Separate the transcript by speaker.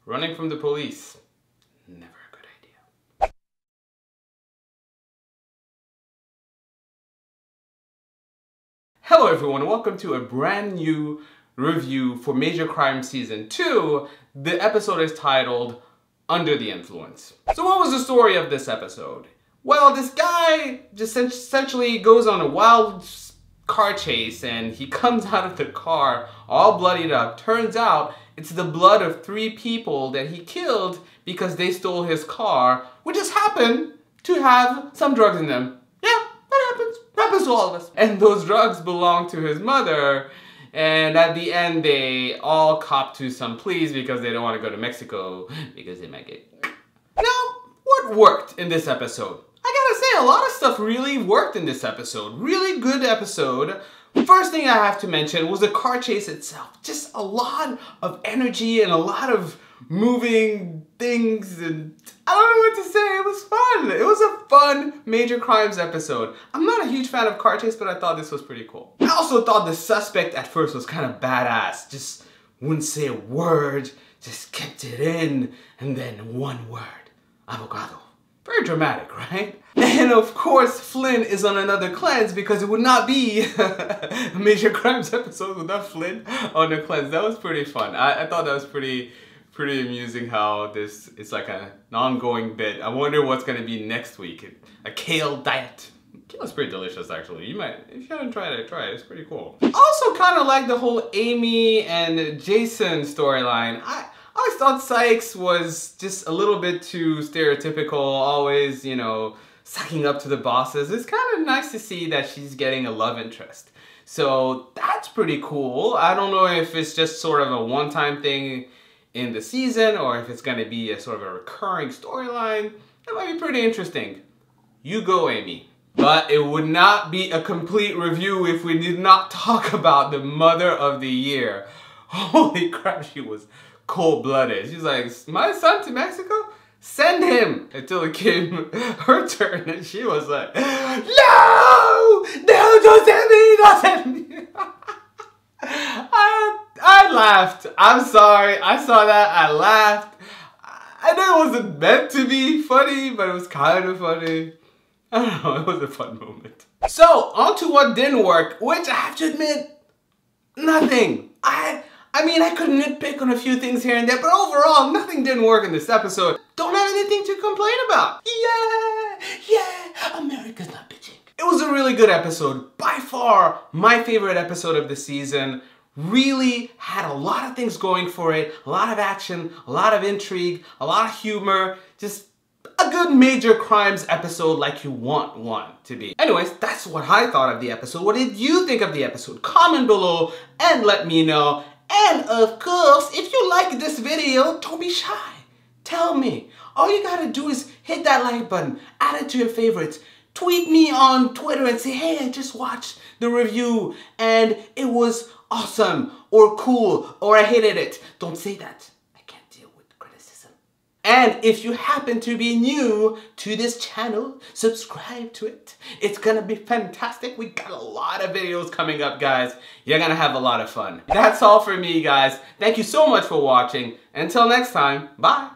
Speaker 1: running from the police. Never a good idea. Hello everyone, welcome to a brand new review for Major Crime Season 2. The episode is titled Under the Influence. So what was the story of this episode? Well, this guy just essentially goes on a wild car chase and he comes out of the car all bloodied up. Turns out it's the blood of 3 people that he killed because they stole his car, which just happened to have some drugs in them. Yeah, that happens. Happens to all of us. And those drugs belong to his mother. And at the end, they all cop to some pleas because they don't want to go to Mexico because they might get... Now, what worked in this episode? I gotta say, a lot of stuff really worked in this episode. Really good episode. First thing I have to mention was the car chase itself. Just a lot of energy and a lot of moving things, and I don't know what to say. It was fun. It was a fun Major Crimes episode. I'm not a huge fan of car chase, but I thought this was pretty cool. I also thought the suspect at first was kind of badass. Just wouldn't say a word, just kept it in, and then one word. Avocado. Very dramatic, right? And of course, Flynn is on another cleanse because it would not be a Major Crimes episode without Flynn on a cleanse. That was pretty fun. I thought that was pretty amusing how this is like an ongoing bit. I wonder what's gonna be next week. A kale diet. Kale is pretty delicious actually. You might, if you haven't tried it, try it. It's pretty cool. I also kind of like the whole Aimee and Jason storyline. I always thought Sykes was just a little bit too stereotypical, always, you know, sucking up to the bosses. It's kind of nice to see that she's getting a love interest. So that's pretty cool. I don't know if it's just sort of a one-time thing in the season or if it's going to be a sort of a recurring storyline. That might be pretty interesting. You go, Aimee. But it would not be a complete review if we did not talk about the Mother of the Year. Holy crap, she was cold-blooded. She's like, my son to Mexico? Send him! Until it came her turn and she was like, no! No, don't send me! Don't send me! I laughed. I'm sorry. I saw that. I laughed. I know it wasn't meant to be funny, but it was kind of funny. I don't know. It was a fun moment. So, on to what didn't work, which I have to admit, nothing. I mean, I could nitpick on a few things here and there, but overall, nothing didn't work in this episode. Don't have anything to complain about. Yeah, America's not bitching. It was a really good episode. By far, my favorite episode of the season. Really had a lot of things going for it. A lot of action, a lot of intrigue, a lot of humor. Just a good Major Crimes episode like you want one to be. Anyways, that's what I thought of the episode. What did you think of the episode? Comment below and let me know. And of course, if you like this video, don't be shy. Tell me. All you gotta do is hit that like button, add it to your favorites, tweet me on Twitter and say, hey, I just watched the review and it was awesome or cool or I hated it. Don't say that. I can't deal with criticism. And if you happen to be new to this channel, subscribe to it. It's gonna be fantastic. We got a lot of videos coming up, guys. You're gonna have a lot of fun. That's all for me, guys. Thank you so much for watching. Until next time, bye.